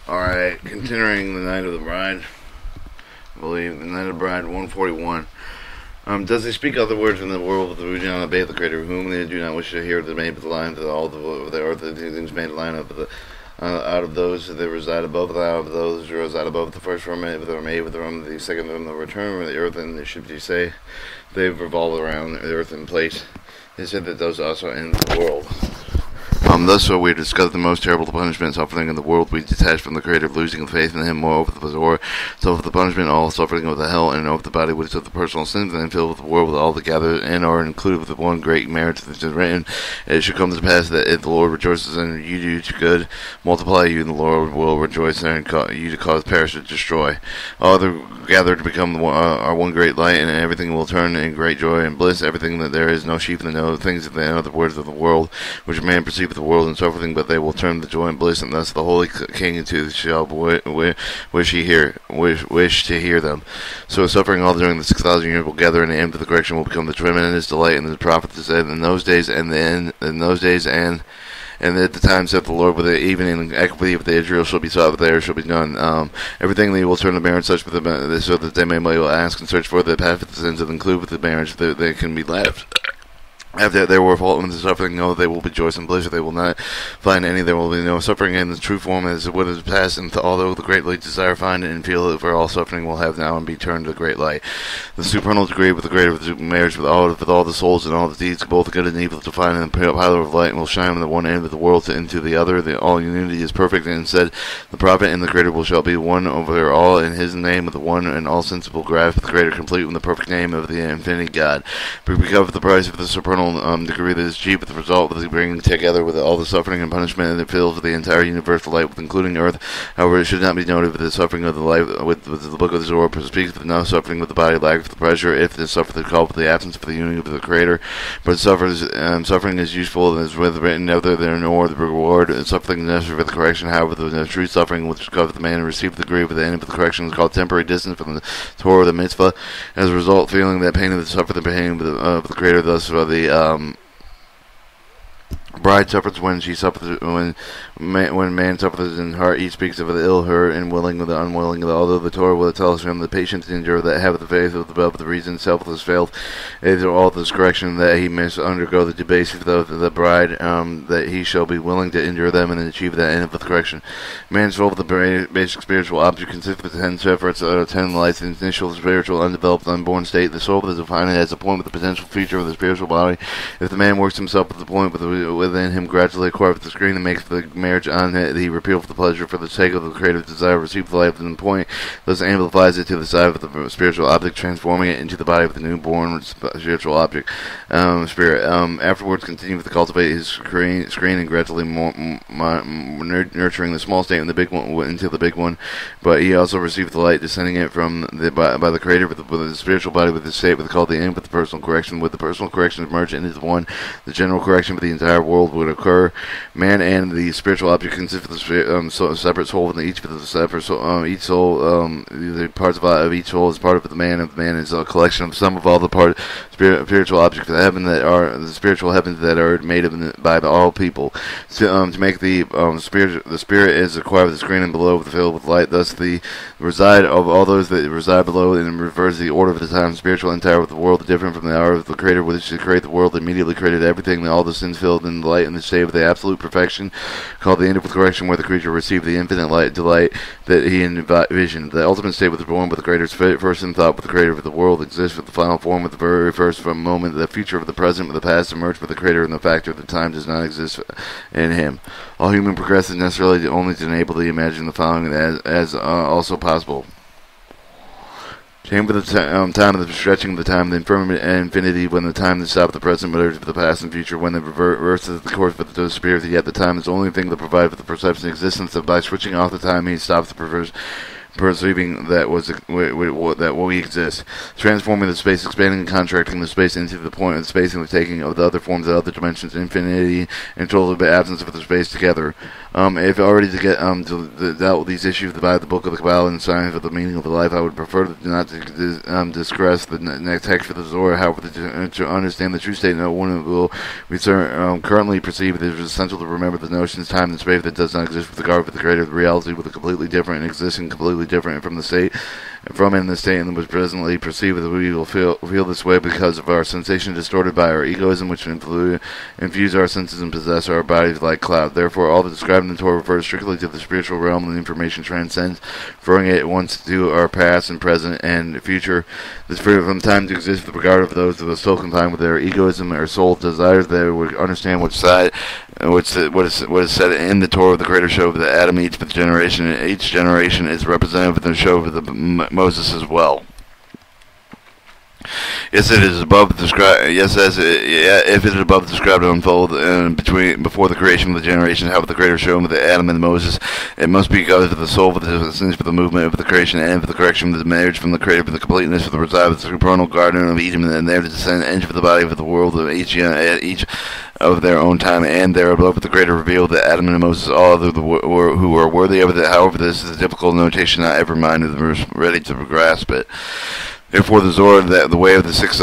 Alright, continuing the Night of the Bride. I believe the Night of the Bride 141. Does he speak other words in the world who do not obey the Creator, whom they do not wish to hear the made the line to all the earth, the things made a line of the out of those that reside above, out of those who reside above the first firmament, that are made with the room, the second room, the return of the earth, and it should be say they revolve around the earth in place. He said that those also end the world. Thus so we discuss the most terrible punishment and suffering in the world we detach from the Creator, losing faith in Him, moreover the Zohar, so of the punishment, all suffering of the hell, and of the body which is of the personal sins, and filled with the world with all the gathered and are included with the one great marriage that is written. It should come to pass that if the Lord rejoices in you do to good, multiply you, and the Lord will rejoice in you to cause perish to destroy. All other gathered to become our one great light, and everything will turn in great joy and bliss. Everything that there is no sheep in the know, things that in other words of the world, which man perceiveth the world and so everything, but they will turn to joy and bliss, and thus the Holy King into shall wish to hear them. So suffering all during the 6,000 years will gather, and the end of the correction will become the tremendous delight. And the prophet said, in those days and at the time saith the Lord, with even in equity of the Israel shall be sought, but there shall be none. Everything they will turn to marriage, such with the so that they may ask and search for the path of the sins, and include with the marriage that they can be left. After there were fault with the suffering, no, they will rejoice and bliss. If they will not find any, there will be no suffering. In the true form as what is past, and although the great light desire find it and feel it, for all suffering will have now and be turned to the great light. The supernal degree with the greater of the marriage with all the souls and all the deeds, both good and evil, to find in the pillar of light, and will shine from the one end of the world into the other. The all unity is perfect, and said the prophet and the Creator will shall be one over all in His name, with the one and all sensible grasp, the Creator complete with the perfect name of the infinite God. Because of the price of the supernal degree that is cheap, with the result of the bringing together with all the suffering and punishment, and it fills the entire universe with light, with including earth. However, it should not be noted with the suffering of the life with the book of the Zohar speaks of no suffering with the body, lack of the pleasure, if the suffer the call with the absence of the unity of the Creator. But suffering is useful, and is with written neither there nor the reward. Suffering necessary for the correction. However, the true suffering which covers the man and received the degree of the end of the correction is called temporary distance from the Torah of the mitzvah. As a result, feeling that pain of the suffer the pain of the Creator, thus for the bride suffers when she suffers when man suffers in heart. He speaks of the ill, her, and willing of the unwilling. Although the Torah will tell us him the patience to endure that have the faith of the reason selfless faith, is all this correction that he must undergo the debase of the bride, that he shall be willing to endure them and achieve that end of the correction. Man's soul, the basic spiritual object, consists of 10 separates, 10 lights, the initial spiritual undeveloped unborn state. The soul is defined as a point with the potential feature of the spiritual body. If the man works himself with the point within him gradually acquire with the screen and makes the marriage on it, he repeals the pleasure for the sake of the creative desire, receive the life in the point, thus amplifies it to the side of the spiritual object, transforming it into the body of the newborn spiritual object, spirit. Afterwards, continue to cultivate his screen and gradually nurturing the small state and the big one into the big one. But he also received the light descending it from by the Creator with the spiritual body with the state with called the end with the personal correction. With the personal correction merged into the one, the general correction for the entire world would occur. Man and the spiritual object consist of the separate soul, and each of the separate soul, each soul, the parts of each soul is part of the man. Of the man is a collection of some of all the spiritual objects of heaven that are the spiritual heavens that are made by all people. To make the spirit is acquired with the screen and below filled with light. Thus the reside of all those that reside below, and reverse the order of the time. Spiritual entire with the world different from the hour of the Creator, which to create the world immediately created everything, all the sins filled in the light and the state of the absolute perfection, called the end of the correction, where the creature received the infinite light delight that he envisioned. The ultimate state was born with the Creator's first in thought, with the Creator of the world exists with the final form with the very first from moment. The future of the present with the past emerged with the Creator, and the factor of the time does not exist in him. All human progress is necessarily only to enable to imagine the following as also possible. Chamber the time of the stretching of the time, the infirmity and infinity, when the time is stopped, the present merge with the past and future, when the reverse is the course with the spirit, yet the time is the only thing that provides for the perception existence of by switching off the time he stops the perceiving that we exist, transforming the space, expanding and contracting the space into the point of the space, and the taking of the other forms of other dimensions, infinity, and total absence of the space together. If already to get dealt with these issues by the book of the Kabbalah and science of the meaning of the life, I would prefer not to discuss the next text for the Zohar. However, to understand the true state, no one will currently perceive it is essential to remember the notions, time, and space that does not exist with regard to the creator of the reality, with a completely different and existing completely different from the state. From in the state and was presently perceived that we will feel this way because of our sensation distorted by our egoism, which infuse our senses and possess our bodies like cloud. Therefore, all that described in the Torah refers strictly to the spiritual realm, and the information transcends, referring it once to our past and present and future. This freedom from time to exist with regard of those who are still confined with their egoism or soul desires. They would understand which side, what is said in the Torah of the Creator show of the Adam each generation. Each generation is representative of the show of the Moses as well. Yes, it is above described. Yes, if it is above described to unfold before the creation of the generations, how the Creator showed with the Adam and Moses, it must be because of the soul, for the sense, for the movement of the creation, and for the correction of the marriage from the Creator, for the completeness, for the reside of the supernal garden of Eden, and there to descend and for the body of the world of each of their own time, and there above the Creator revealed that Adam and Moses, all who were worthy of it. However, this is a difficult notation, not every mind is ready to grasp it. Therefore, the Zohar, the way of the six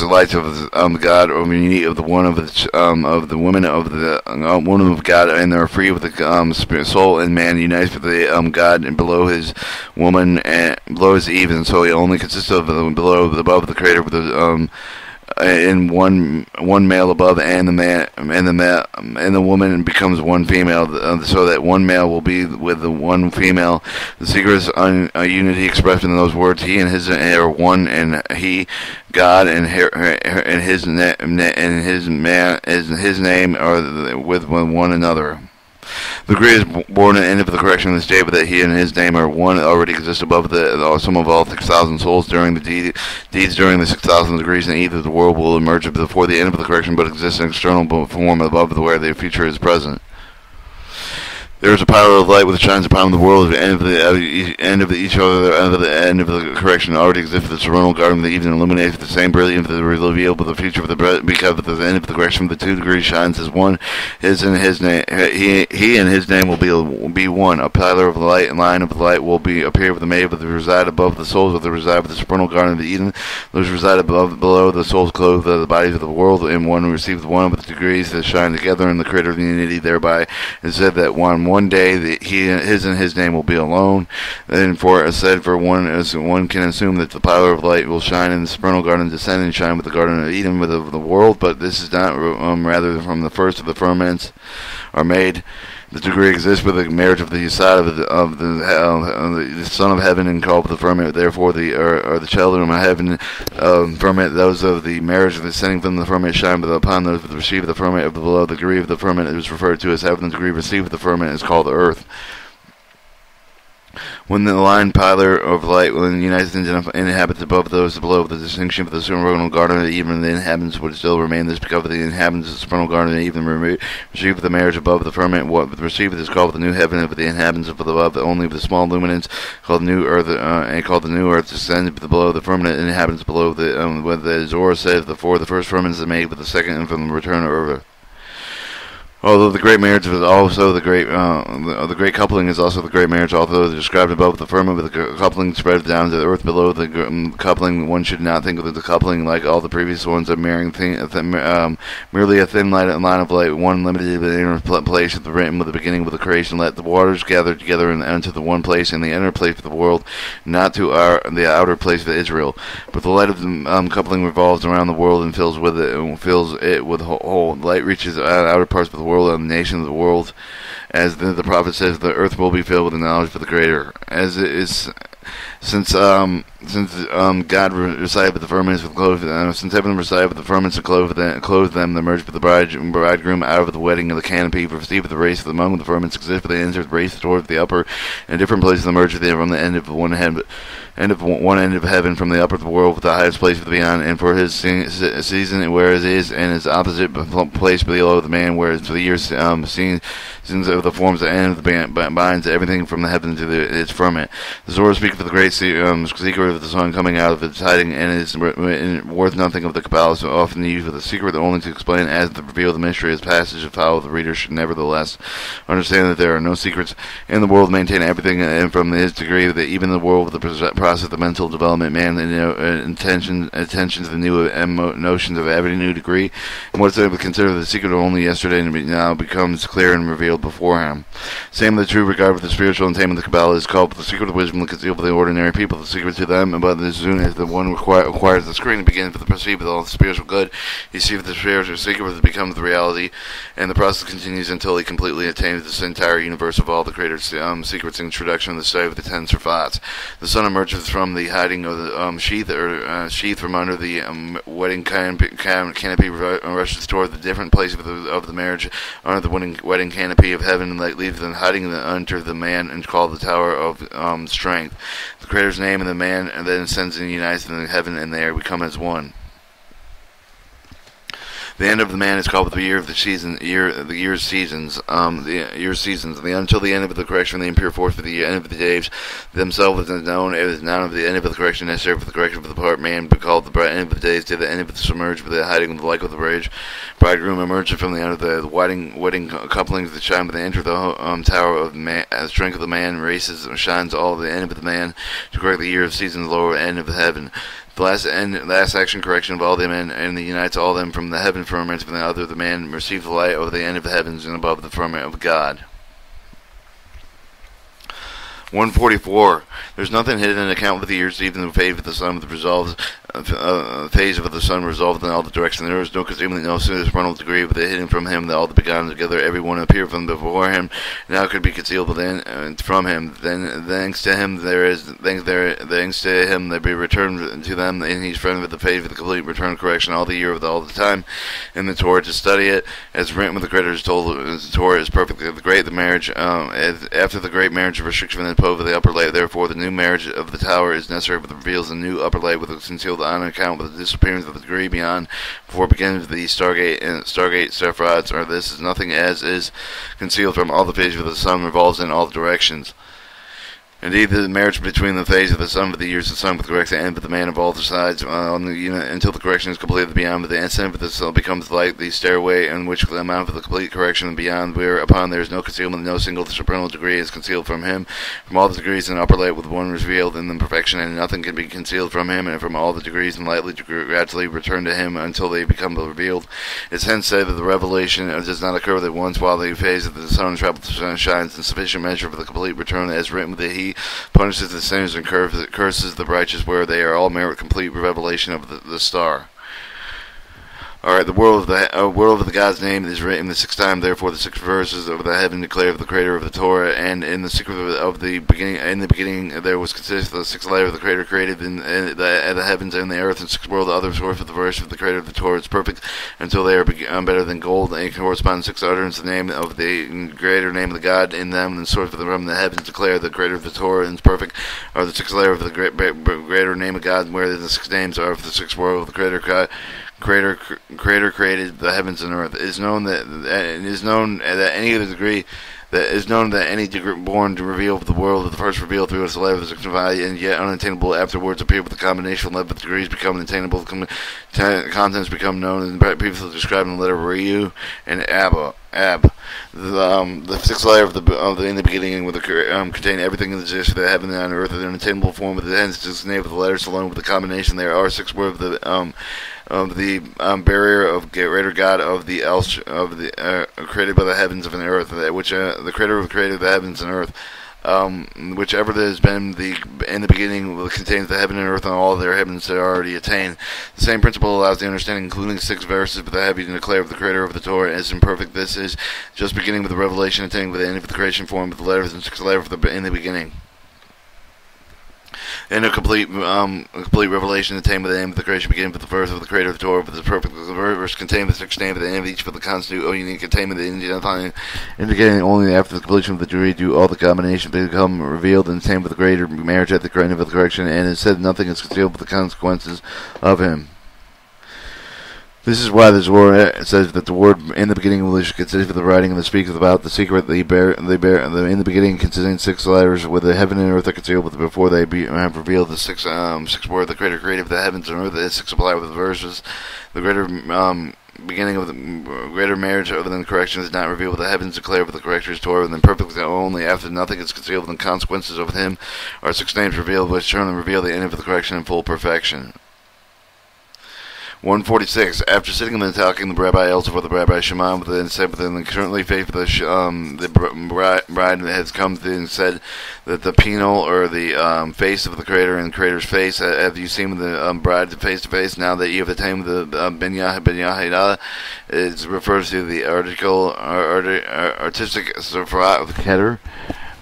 lights of God, or unity of the one of the woman of the woman of God, and they are free with the spirit, soul, and man unites with the God, and below his woman and below his Eve, and so he only consists of above the Creator with the in one male above, and the woman becomes one female, so that one male will be with the one female. The secret is unity expressed in those words. He and his are one, and he, God, and his name are with one another. The great is born and ended for the correction of the state, but that he and his name are one already exist above the sum of all 6,000 souls during the deeds during the 6,000 degrees, and either the world will emerge before the end of the correction, but exists in external form above where the future is present. There is a power of light which shines upon the world at the end of the end of the correction already exists. The supernal garden of the evening illuminates with the same brilliance that revealed the future of the because at the end of the correction the 2 degrees shines as one. His and his name, he and his name will be one. A pillar of light and line of light will appear with the maid, but they reside above the souls of the reside with the supernal garden of the Eden. Those reside below the souls clothed the bodies of the world, and one who receives one of the degrees that shine together in the Creator of the unity. Thereby is said that one day that his and his name will be alone. And for it said, for one can assume that the power of light will shine in the supernal garden, descend and shine with the Garden of Eden with the world, but this is not rather from the first of the firmaments are made. The degree exists with the marriage of the side of the Son of Heaven and called the firmament. Therefore, the children of heaven firmament. Those of the marriage of the descending from the firmament shine, but upon those that receive the firmament of the below, the degree of the firmament is referred to as heaven. The degree received the firmament is called the earth. When the line pillar of light unites and inhabits above those below, the distinction of the supernal garden, even the inhabitants would still remain. This because of the inhabitants of the supernal garden, even receive the marriage above the firmament. What received is called the new heaven, of the inhabitants of above, only of the small luminance called the new earth, and called the new earth descend below the firmament, and inhabitants below the. What the Zohar says, the first firmament is made with the second, and from the return of earth. Although the great marriage is also the great coupling is also the great marriage, although described above the firmament with the coupling spread down to the earth below the coupling, one should not think of the coupling like all the previous ones of marrying merely a thin line of light, one limited to the inner place of the written with the beginning with the creation. Let the waters gather together and enter the one place in the inner place of the world, not to the outer place of Israel. But the light of the coupling revolves around the world and fills it with whole. Light reaches outer parts of the world and the nation of the world, as the prophet says, the earth will be filled with the knowledge of the Creator. As it is, since God resided with the firmaments with clothes, since heaven resided with the firmaments and clothed them, they merged with the bridegroom out of the wedding of the canopy. For Steve, the race of the among the firmaments exists, but they enter the race towards the upper, and different places the merge from the end of one end of heaven, from the upper of the world with the highest place of the beyond, and for his season where it is, and his opposite place below the man, whereas for the years seasons of the forms, the end of the binds everything from the heaven to its firmament. The Zohar speaks of the great seeker of the sun coming out of its hiding, and is worth nothing of the Kabbalah, so often used with a secret only to explain as to reveal the mystery as passage of how the reader should nevertheless understand that there are no secrets in the world, maintain everything, and from his degree that even the world with the process of mental development, man, attention to the new notions of every new degree, and what's considered the secret only yesterday and now becomes clear and revealed before him. Same with the true regard with the spiritual attainment of the Kabbalah is called the secret of wisdom concealed by the ordinary people, the secret to them, but as soon as the one acquires the screen and begins to perceive with all the spiritual good, he sees the spiritual secret becomes the reality, and the process continues until he completely attains this entire universe of all the Creator's secrets. Introduction of the study of the 10 Sifats. The sun emerges from the hiding of the sheath from under the wedding canopy, rushes toward the different places of the marriage under the wedding canopy of heaven, and leaves them hiding under the man and called the Tower of Strength. The Creator's name and the man, and then ascends and unites in heaven, and they become as one. The end of the man is called the year of the season, the year's seasons, until the end of the correction, the impure force for the end of the days themselves is known as now of the end of the correction necessary for the correction of the part man, but called the end of the days to the end of the submerged, with the hiding of the light of the rage. Bridegroom emerges from the end of the wedding couplings that shine, but they enter the tower of man, strength of the man, races shines all the end of the man to correct the year of seasons, lower end of the heaven. The last action correction of all the men, and he unites all them from the heaven firmament, from the other the man receives the light over the end of the heavens and above the firmament of God. 144. There's nothing hidden in account with the years, even the phase of the sun, with the phase of the sun resolved in all the directions. There is no concealment, no supernal degree, but hidden from him that all the begotten together, every one appeared from before him, now could be concealed within from him. Then thanks to him there be returned to them, and he's friend with the phase of the complete return correction all the year with all the time in the Torah to study it, as written with the Creator is told. The Torah is perfect, the great, the marriage after the great marriage of restriction and over the upper layer. Therefore, the new marriage of the tower is necessary, but reveals a new upper layer with a concealed on account with the disappearance of the degree beyond. Before begins the Stargate Sephiroths, or this is nothing as is concealed from all the phases of the sun revolves in all directions. Indeed, the marriage between the phase of the sun with the years of the sun with correct the end of the man of all the sides on the unit until the correction is completed beyond, but the instant of the sun becomes like the stairway in which the amount of the complete correction and beyond, whereupon there is no concealment, no single supernal degree is concealed from him. From all the degrees in upper light with one revealed in the perfection, and nothing can be concealed from him, and from all the degrees in lightly gradually return to him until they become revealed. It's hence said that the revelation does not occur at once while the phase of the sun travels the sun shines in sufficient measure for the complete return, as written with the he punishes the sinners and curses the righteous, where they are all merit complete revelation of the star. Alright, the world of the God's name is written the sixth time. Therefore, the 6 verses of the heaven declare of the Creator of the Torah, and in the secret of the beginning. In the beginning, there was consist the 6th layer of the Creator created in the heavens and the earth, and 6th world. The other source of the verse of the Creator of the Torah is perfect until they are better than gold. And correspond 6 utterance the name of the greater name of the God in them, and the source of the from the heavens declare the Creator of the Torah and is perfect. Are the 6th layer of the greater name of God, where the 6 names are of the 6th world of the Creator God. Creator created the heavens and earth. It is known that any degree born to reveal the world of the first revealed through its level of signified and yet unattainable afterwards appear with the combination of degrees become attainable, contents become known and previously described in the letter Ryu and Ab. The 6th layer of the in the beginning would contain everything that exists for the heaven and on earth in an unattainable form, with the hence is named with the letters alone with the combination. There are 6 words of the barrier of greater God of the created by the heavens and the earth, which the Creator created the heavens and earth. Whichever that has been in the beginning contains the heaven and earth and all their heavens that are already attained. The same principle allows the understanding, including 6 verses, but the heavy to declare of the Creator of the Torah is imperfect. This is just beginning with the revelation attained with the end of the creation form, with the letters and 6 letters in the beginning. And a complete revelation attained by the aim of the creation beginning with the verse of the Creator of the Torah, with the perfect verse contained with the 6 name at the end of each for the constitute unique attainment indicating only after the completion of the degree do all the combinations become revealed and attained with the greater marriage at the end of the correction, and it said nothing is concealed with the consequences of him. This is why the zohar says that the word in the beginning English consists of the writing and the speaks about the secret they bear in the beginning, consisting 6 letters, with the heaven and earth are concealed before they have revealed the six word the Creator created the heavens and earth. The 6 apply with the verses. The greater beginning of the greater marriage other than correction is not revealed, but the heavens declare with the corrector's Torah, and then perfectly only after nothing is concealed, and consequences of him are 6 names revealed, which turn and reveal the end of the correction in full perfection. 146. After sitting and then talking, the Rabbi Elzevor, the Rabbi Shimon, within said within the currently faithful the bride has come and said that the penal or the face of the Creator and the Creator's face have you seen with the bride face to face. Now that you have attained the ben Yahida, it refers to the artistic sephra of the Keter.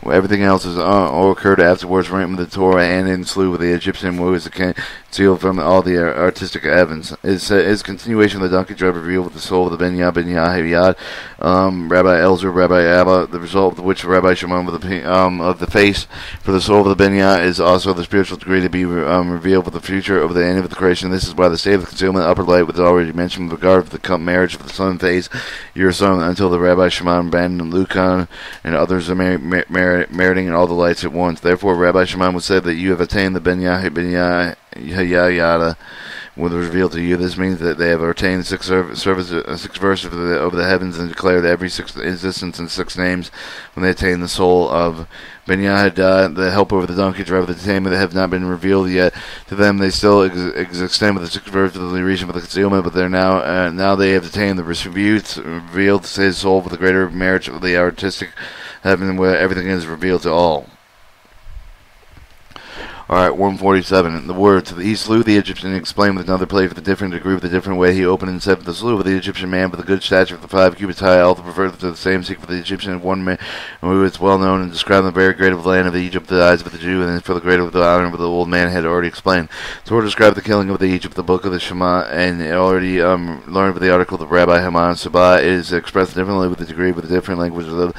Everything else is all occurred afterwards, written with the Torah and in slew with the Egyptian, who is concealed from all the artistic heavens. His continuation of the donkey driver revealed with the soul of the ben Yahayad, Rabbi Elzer, Rabbi Abba, the result of which Rabbi Shimon of the face for the soul of the ben Yah is also the spiritual degree to be revealed with the future of the end of the creation. This is why the state of the concealment, upper light, was already mentioned with regard to the marriage of the sun face, your son, until the Rabbi Shimon abandoned Lucan and others are meriting all the lights at once. Therefore, Rabbi Shimon would say that you have attained the ben Yahayada was revealed to you. This means that they have attained 6 verses of the heavens and declared every 6 existence and 6 names when they attain the soul of Ben Yahida, the help over the donkey driver, the attainment that have not been revealed yet. To them they still extend with the 6 verses of the region of the concealment, but they're now they have attained the revealed his soul with the greater marriage of the artistic heaven, where everything is revealed to all. Alright, 147. The words, he slew the Egyptian and explained with another place with a different degree, with a different way. He opened and said, the slew of the Egyptian man with a good stature of the 5 cubits high, also preferred to the same secret for the Egyptian, one man who is well known and described the very great of the land of Egypt, the eyes of the Jew, and for the greater of the honor of the old man had already explained. Torah described the killing of the Egypt, the book of the Shema, and already learned with the article of Rabbi Haman Sabah is expressed differently with the degree, with the different language of the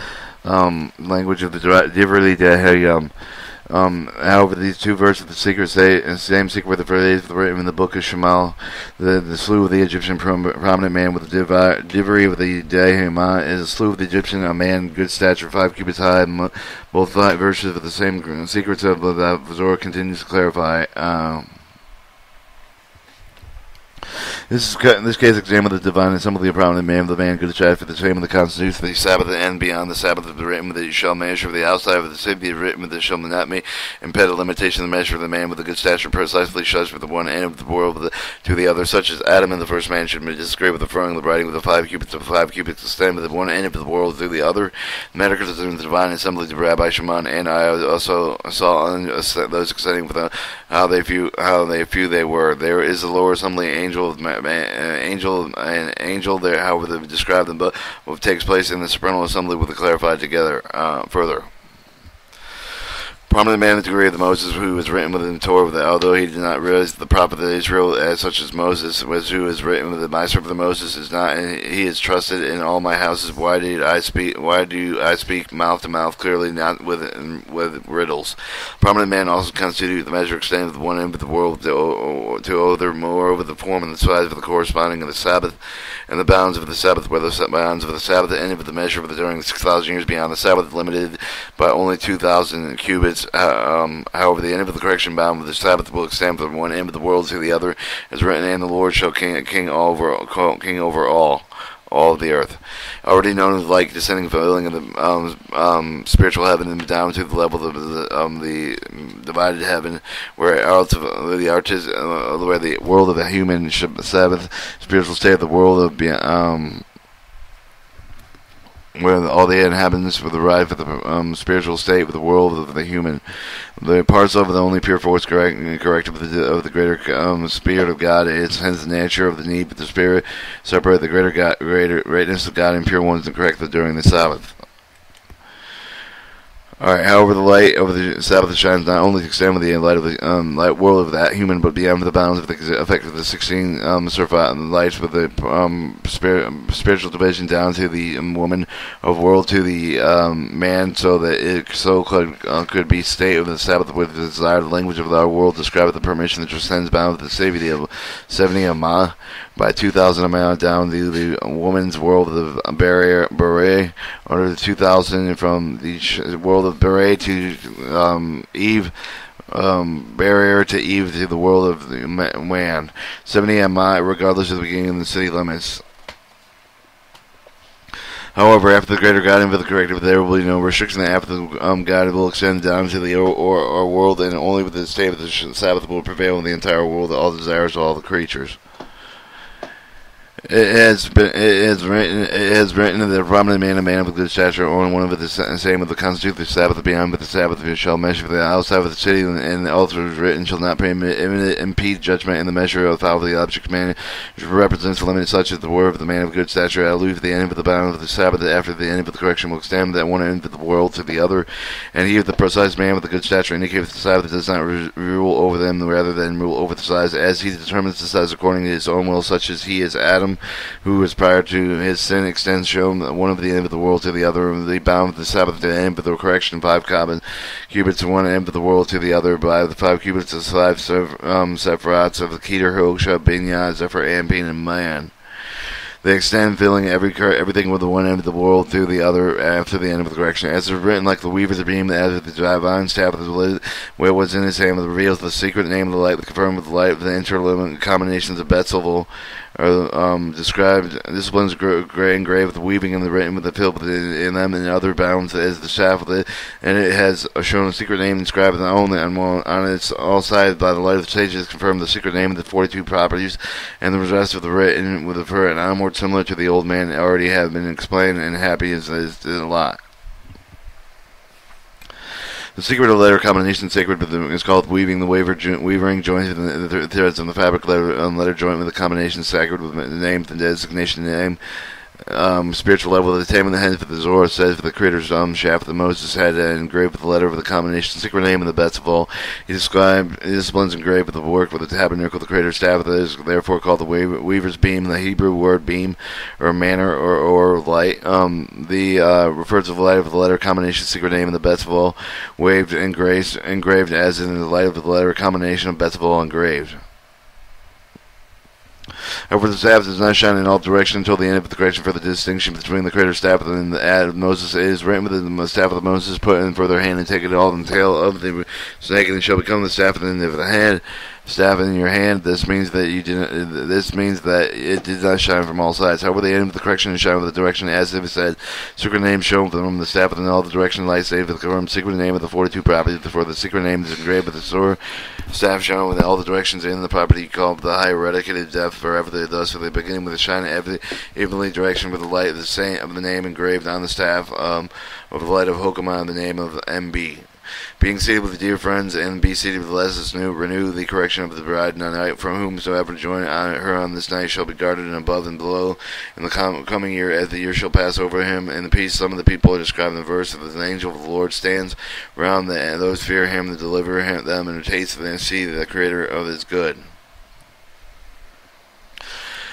Divrei. However, these 2 verses of the secret say the same secret with the phrase written in the book of Shemal. The slew of the Egyptian prominent man with the Divrei of the Dehema is a slew of the Egyptian, a man good stature, 5 cubits high. Both verses of the same secrets of the Zohar continues to clarify. This case examined the divine assembly of prominent man of the man good child for the same of the constitution of the Sabbath and beyond the Sabbath of the written with the shall measure of the outside of the city written with the shall not me impede a limitation of the measure of the man with the good stature precisely judged with the one end of the world to the other, such as Adam and the first man should disagree with the throwing the writing with the 5 cubits of 5 cubits to stand with the one end of the world to the other. The matter concerning the divine assembly of Rabbi Shimon, and I also saw those exciting with how few they were. There is the lower assembly angel there, however they describe them, but what takes place in the supernal assembly will be clarified together further. Prominent man of the degree of the Moses who was written within the Torah, although he did not realize the prophet of Israel as such as Moses was, who is written with the servant of the Moses is not, and he is trusted in all my houses. Why do I speak mouth to mouth clearly, not with riddles? Prominent man also constitute the measure extended of the one end of the world to other, moreover the form and the size of the corresponding of the Sabbath and the bounds of the Sabbath, where the bounds of the Sabbath, the end of the measure of the during 6,000 years beyond the Sabbath, limited by only 2,000 cubits. However, the end of the correction bound with the Sabbath will extend from one end of the world to the other, as written, and the Lord shall king over all of the earth. Already known as like descending, filling of the spiritual heaven and down to the level of the divided heaven, where the world of the human Sabbath, spiritual state of the world of where all the inhabitants for the ride for the spiritual state with the world of the human. The parts of the only pure force corrected of the greater spirit of God is hence the nature of the need, but the spirit separate the greater greatness of God and pure ones and correct them during the Sabbath. Alright, however, the light over the Sabbath shines not only to extend with the light of the light world of that human, but beyond the bounds of the effect of the 16 lights with the spiritual division down to the woman of world to the man, so that it so could be state of the Sabbath with the desired language of our world described the permission that transcends bound with the 70 Amah by 2,000 amount down the woman's world of the Beret, or the 2,000 from the world of Beret to Eve, barrier to Eve to the world of the man. 70 Amah, regardless of the beginning of the city limits. However, after the greater God and for the corrective, there will be no restriction. After the God will extend down to the or world, and only with the state of the Sabbath will prevail in the entire world, all desires of all the creatures. It has written that the prominent man of a good stature, or one of the same of the constitute the Sabbath beyond, but the Sabbath shall measure the outside of the city, and also is written shall not impede judgment in the measure of the object man represents the limit such as the word of the man of good stature allude to the end of the bound of the Sabbath after the end of the correction will extend that one end of the world to the other, and he of the precise man with the good stature indicates the Sabbath does not rule over them rather than rule over the size, as he determines the size according to his own will, such as he is Adam, who was prior to his sin extends shown one of the end of the world to the other, the bound of the Sabbath to the end of the correction 5 cubits to one end of the world to the other, by the 5 cubits of 5 sephirats of the Keter, Hogsha, Binyah, Zephyr, Ampin, and Man. They extend, filling everything with the one end of the world to the other after the end of the correction. As is written, like the weaver's beam, as the divine staff where was in his hand, reveals the secret name of the light, the confirmed with the light of the interlimited combinations of Betzelville, are described disciplines engraved with weaving and the written with the filled in them and other bounds as the shaft with it, and it has shown a secret name inscribed not only on its all sides by the light of the sages confirmed the secret name of the 42 properties, and the rest of the written with the and onward similar to the old man already have been explained, and happy is a lot. The secret of the letter combination sacred is called weaving. The weavering joins the threads of the fabric letter joint with the combination sacred with the name, the designation name. Spiritual level, the attainment of the hands of the Zohar says for the creator's shaft that Moses had engraved with the letter of the combination, secret name, and the best of all. He described disciplines engraved with the work with the tabernacle, the creator's staff, that is therefore called the weaver's beam. The Hebrew word beam, or manner, or light, refers to the light of the letter combination, secret name, and the best of all, waved and engraved as in the light of the letter combination of best of all engraved. However, the staff does not shine in all directions until the end of the correction for the distinction between the creator's staff and the ad of Moses. It is written with the staff of Moses, put in further hand and take it all in the tail of the snake, and it shall become the staff at the end of the hand. Staff in your hand. This means that it did not shine from all sides. However, the end of the correction is shine with the direction, as if it said, secret name shown from the staff in all the direction, light save the confirmed secret name of the 42 properties. Before the secret name is engraved with the sword, staff shown with all the directions in the property called the high eradicated depth forever. Thus, for the beginning with the shine evenly direction with the light of the same of the name engraved on the staff of the light of Hokamah, the name of MB. Being seated with the dear friends, and be seated with the less renew the correction of the bride night, from whomsoever join her on this night shall be guarded and above and below in the coming year, as the year shall pass over him. In the peace, some of the people are described in the verse of the angel of the Lord stands round those fear him to deliver them, and taste and see the creator of his good.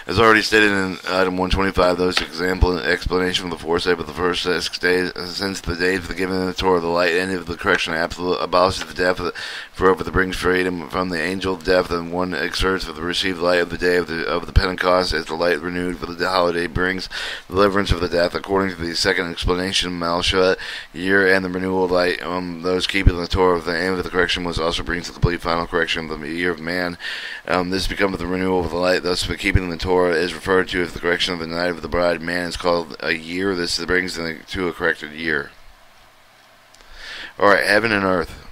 As already stated in item 125, those explanation of the foresight of the first 6 days, since the day of the giving of the Torah, the light end of the correction absolute abolishes the death, forever that brings freedom from the angel of death, and one exerts for the received light of the day of the Pentecost, as the light renewed for the holiday brings deliverance of the death, according to the second explanation, Malshut, year and the renewal of light. Those keeping the Torah of the end of the correction was also brings the complete final correction of the year of man. This becomes the renewal of the light, thus for keeping the Torah is referred to as the correction of the night of the bride. Man is called a year. This brings to a corrected year. Alright, heaven and earth.